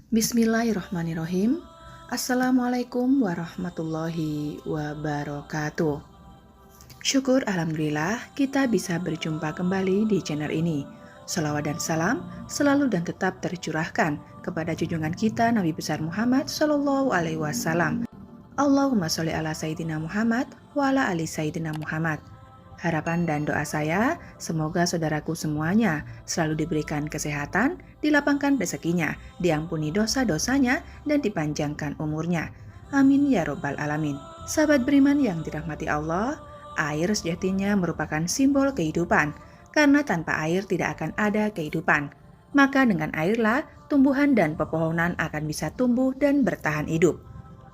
Bismillahirrahmanirrahim. Assalamualaikum warahmatullahi wabarakatuh. Syukur Alhamdulillah kita bisa berjumpa kembali di channel ini. Salawat dan salam selalu dan tetap tercurahkan kepada junjungan kita Nabi besar Muhammad Shallallahu Alaihi Wasallam. Allahumma sholli ala Sayyidina Muhammad wa ala ali Sayyidina Muhammad. Harapan dan doa saya, semoga saudaraku semuanya selalu diberikan kesehatan, dilapangkan rezekinya, diampuni dosa-dosanya, dan dipanjangkan umurnya. Amin ya robbal alamin. Sahabat beriman yang dirahmati Allah, air sejatinya merupakan simbol kehidupan, karena tanpa air tidak akan ada kehidupan. Maka dengan airlah tumbuhan dan pepohonan akan bisa tumbuh dan bertahan hidup.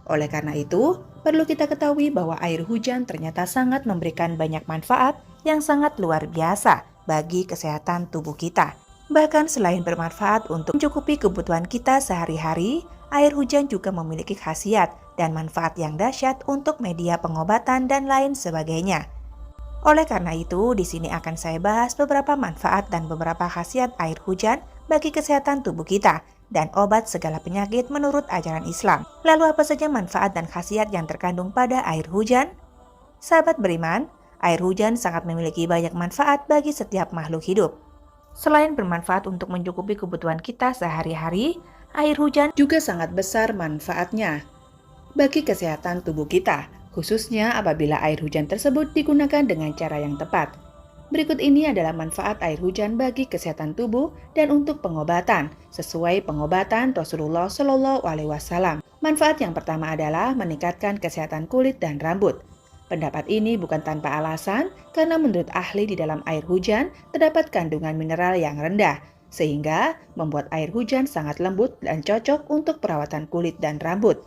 Oleh karena itu, perlu kita ketahui bahwa air hujan ternyata sangat memberikan banyak manfaat yang sangat luar biasa bagi kesehatan tubuh kita. Bahkan selain bermanfaat untuk mencukupi kebutuhan kita sehari-hari, air hujan juga memiliki khasiat dan manfaat yang dahsyat untuk media pengobatan dan lain sebagainya. Oleh karena itu, di sini akan saya bahas beberapa manfaat dan beberapa khasiat air hujan bagi kesehatan tubuh kita dan obat segala penyakit menurut ajaran Islam. Lalu apa saja manfaat dan khasiat yang terkandung pada air hujan? Sahabat beriman, air hujan sangat memiliki banyak manfaat bagi setiap makhluk hidup. Selain bermanfaat untuk mencukupi kebutuhan kita sehari-hari, air hujan juga sangat besar manfaatnya bagi kesehatan tubuh kita, khususnya apabila air hujan tersebut digunakan dengan cara yang tepat. Berikut ini adalah manfaat air hujan bagi kesehatan tubuh dan untuk pengobatan, sesuai pengobatan Rasulullah Shallallahu Alaihi Wasallam. Manfaat yang pertama adalah meningkatkan kesehatan kulit dan rambut. Pendapat ini bukan tanpa alasan, karena menurut ahli di dalam air hujan terdapat kandungan mineral yang rendah, sehingga membuat air hujan sangat lembut dan cocok untuk perawatan kulit dan rambut.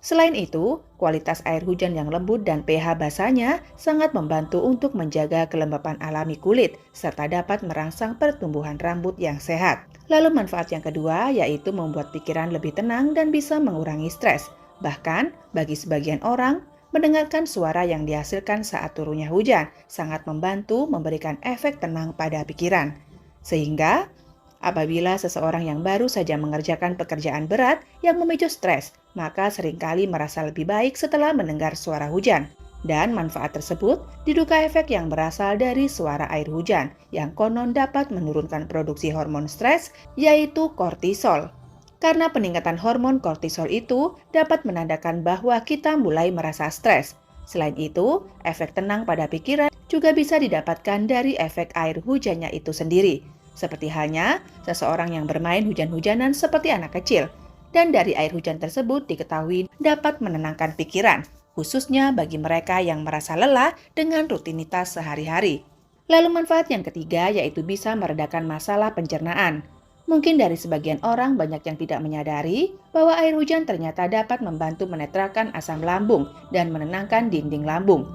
Selain itu, kualitas air hujan yang lembut dan pH basanya sangat membantu untuk menjaga kelembapan alami kulit, serta dapat merangsang pertumbuhan rambut yang sehat. Lalu manfaat yang kedua yaitu membuat pikiran lebih tenang dan bisa mengurangi stres. Bahkan, bagi sebagian orang, mendengarkan suara yang dihasilkan saat turunnya hujan sangat membantu memberikan efek tenang pada pikiran. Sehingga, apabila seseorang yang baru saja mengerjakan pekerjaan berat yang memicu stres, maka seringkali merasa lebih baik setelah mendengar suara hujan. Dan manfaat tersebut diduga efek yang berasal dari suara air hujan, yang konon dapat menurunkan produksi hormon stres, yaitu kortisol. Karena peningkatan hormon kortisol itu dapat menandakan bahwa kita mulai merasa stres. Selain itu, efek tenang pada pikiran juga bisa didapatkan dari efek air hujannya itu sendiri. Seperti halnya seseorang yang bermain hujan-hujanan seperti anak kecil. Dan dari air hujan tersebut diketahui dapat menenangkan pikiran, khususnya bagi mereka yang merasa lelah dengan rutinitas sehari-hari. Lalu manfaat yang ketiga yaitu bisa meredakan masalah pencernaan. Mungkin dari sebagian orang banyak yang tidak menyadari bahwa air hujan ternyata dapat membantu menetralkan asam lambung dan menenangkan dinding lambung.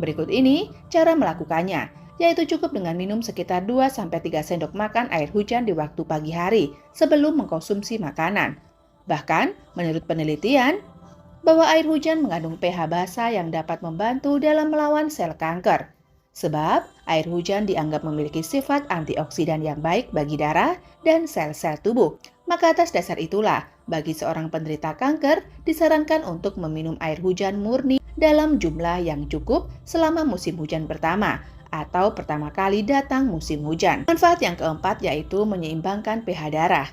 Berikut ini cara melakukannya, yaitu cukup dengan minum sekitar 2-3 sendok makan air hujan di waktu pagi hari sebelum mengkonsumsi makanan. Bahkan, menurut penelitian, bahwa air hujan mengandung pH basa yang dapat membantu dalam melawan sel kanker. Sebab, air hujan dianggap memiliki sifat antioksidan yang baik bagi darah dan sel-sel tubuh. Maka atas dasar itulah, bagi seorang penderita kanker, disarankan untuk meminum air hujan murni dalam jumlah yang cukup selama musim hujan pertama, atau pertama kali datang musim hujan. Manfaat yang keempat yaitu menyeimbangkan pH darah.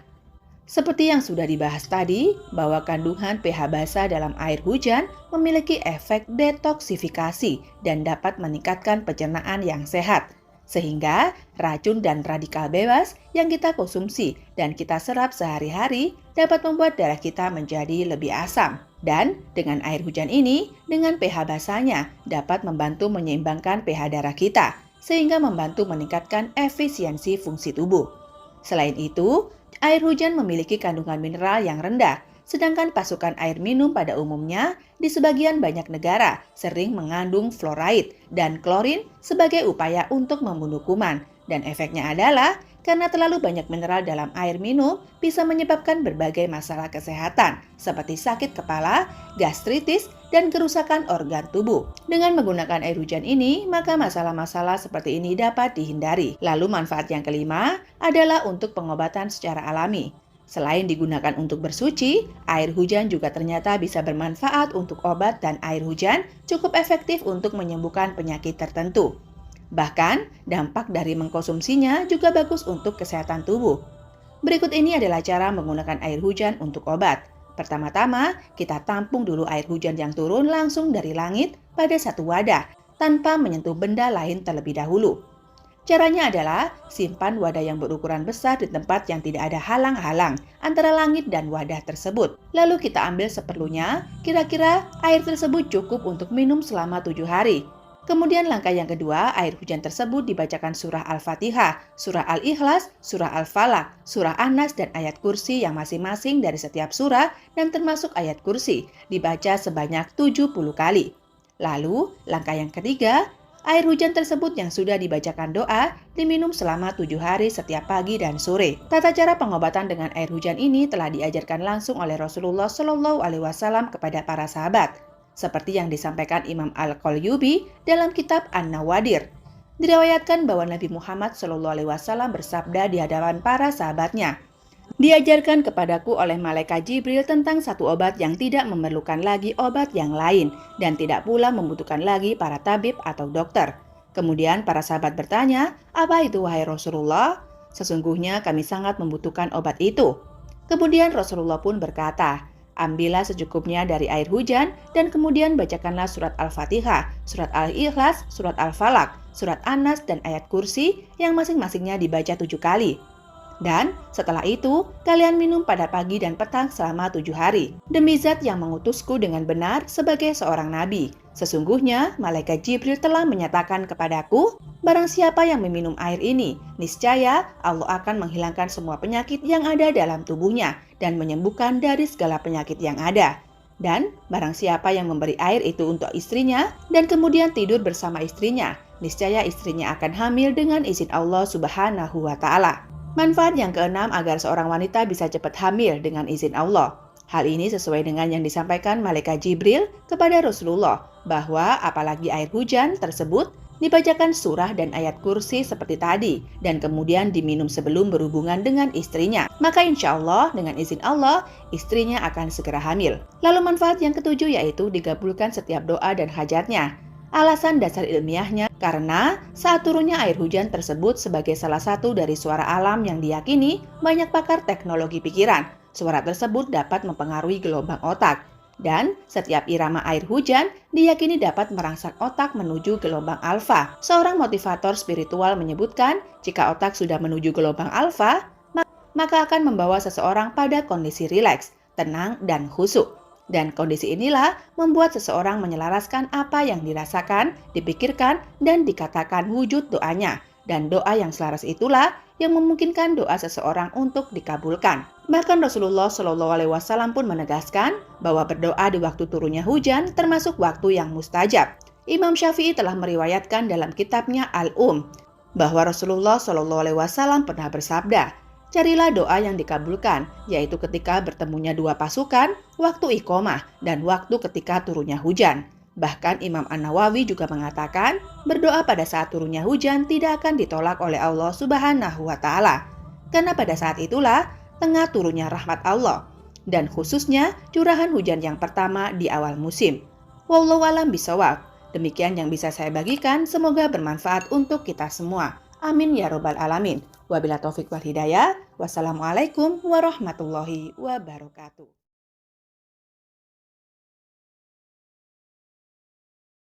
Seperti yang sudah dibahas tadi, bahwa kandungan pH basa dalam air hujan memiliki efek detoksifikasi dan dapat meningkatkan pencernaan yang sehat. Sehingga racun dan radikal bebas yang kita konsumsi dan kita serap sehari-hari dapat membuat darah kita menjadi lebih asam. Dan dengan air hujan ini, dengan pH basanya dapat membantu menyeimbangkan pH darah kita, sehingga membantu meningkatkan efisiensi fungsi tubuh. Selain itu, air hujan memiliki kandungan mineral yang rendah, sedangkan pasokan air minum pada umumnya di sebagian banyak negara sering mengandung fluoride dan klorin sebagai upaya untuk membunuh kuman. Dan efeknya adalah karena terlalu banyak mineral dalam air minum bisa menyebabkan berbagai masalah kesehatan seperti sakit kepala, gastritis, dan kerusakan organ tubuh. Dengan menggunakan air hujan ini, maka masalah-masalah seperti ini dapat dihindari. Lalu manfaat yang kelima adalah untuk pengobatan secara alami. Selain digunakan untuk bersuci, air hujan juga ternyata bisa bermanfaat untuk obat dan air hujan cukup efektif untuk menyembuhkan penyakit tertentu. Bahkan, dampak dari mengkonsumsinya juga bagus untuk kesehatan tubuh. Berikut ini adalah cara menggunakan air hujan untuk obat. Pertama-tama, kita tampung dulu air hujan yang turun langsung dari langit pada satu wadah, tanpa menyentuh benda lain terlebih dahulu. Caranya adalah simpan wadah yang berukuran besar di tempat yang tidak ada halang-halang antara langit dan wadah tersebut. Lalu kita ambil seperlunya, kira-kira air tersebut cukup untuk minum selama 7 hari. Kemudian langkah yang kedua, air hujan tersebut dibacakan surah Al-Fatihah, surah Al-Ikhlas, surah Al-Falaq, surah An-Nas dan ayat kursi yang masing-masing dari setiap surah dan termasuk ayat kursi, dibaca sebanyak 70 kali. Lalu, langkah yang ketiga, air hujan tersebut yang sudah dibacakan doa diminum selama 7 hari setiap pagi dan sore. Tata cara pengobatan dengan air hujan ini telah diajarkan langsung oleh Rasulullah Shallallahu Alaihi Wasallam kepada para sahabat, seperti yang disampaikan Imam Al-Qalyubi dalam kitab An-Nawadir. Diriwayatkan bahwa Nabi Muhammad Shallallahu Alaihi Wasallam bersabda di hadapan para sahabatnya, "Diajarkan kepadaku oleh malaikat Jibril tentang satu obat yang tidak memerlukan lagi obat yang lain dan tidak pula membutuhkan lagi para tabib atau dokter." Kemudian para sahabat bertanya, "Apa itu wahai Rasulullah?" "Sesungguhnya kami sangat membutuhkan obat itu." Kemudian Rasulullah pun berkata, "Ambillah secukupnya dari air hujan dan kemudian bacakanlah surat Al-Fatihah, surat Al-Ikhlas, surat Al-Falaq, surat An-Nas dan ayat kursi yang masing-masingnya dibaca 7 kali. Dan setelah itu, kalian minum pada pagi dan petang selama 7 hari. Demi zat yang mengutusku dengan benar sebagai seorang nabi. Sesungguhnya, malaikat Jibril telah menyatakan kepadaku, barang siapa yang meminum air ini, niscaya Allah akan menghilangkan semua penyakit yang ada dalam tubuhnya dan menyembuhkan dari segala penyakit yang ada. Dan barang siapa yang memberi air itu untuk istrinya dan kemudian tidur bersama istrinya, niscaya istrinya akan hamil dengan izin Allah Subhanahu wa Ta'ala." Manfaat yang keenam agar seorang wanita bisa cepat hamil dengan izin Allah. Hal ini sesuai dengan yang disampaikan malaikat Jibril kepada Rasulullah, bahwa apalagi air hujan tersebut dibacakan surah dan ayat kursi seperti tadi, dan kemudian diminum sebelum berhubungan dengan istrinya. Maka insya Allah dengan izin Allah, istrinya akan segera hamil. Lalu manfaat yang ketujuh yaitu digabulkan setiap doa dan hajatnya. Alasan dasar ilmiahnya karena saat turunnya air hujan tersebut sebagai salah satu dari suara alam yang diyakini banyak pakar teknologi pikiran. Suara tersebut dapat mempengaruhi gelombang otak. Dan setiap irama air hujan diyakini dapat merangsang otak menuju gelombang alfa. Seorang motivator spiritual menyebutkan jika otak sudah menuju gelombang alfa, maka akan membawa seseorang pada kondisi rileks, tenang, dan khusyuk. Dan kondisi inilah membuat seseorang menyelaraskan apa yang dirasakan, dipikirkan, dan dikatakan wujud doanya. Dan doa yang selaras itulah yang memungkinkan doa seseorang untuk dikabulkan. Bahkan Rasulullah Shallallahu Alaihi Wasallam pun menegaskan bahwa berdoa di waktu turunnya hujan termasuk waktu yang mustajab. Imam Syafi'i telah meriwayatkan dalam kitabnya Al-Um bahwa Rasulullah Shallallahu Alaihi Wasallam pernah bersabda, "Carilah doa yang dikabulkan, yaitu ketika bertemunya dua pasukan, waktu iqomah, dan waktu ketika turunnya hujan." Bahkan Imam An-Nawawi juga mengatakan, berdoa pada saat turunnya hujan tidak akan ditolak oleh Allah Subhanahu wa Ta'ala. Karena pada saat itulah tengah turunnya rahmat Allah, dan khususnya curahan hujan yang pertama di awal musim. Wallahu a'lam bishawab. Demikian yang bisa saya bagikan, semoga bermanfaat untuk kita semua. Amin ya robbal alamin. Wabillahi taufiq wal hidayah. Wassalamualaikum warahmatullahi wabarakatuh.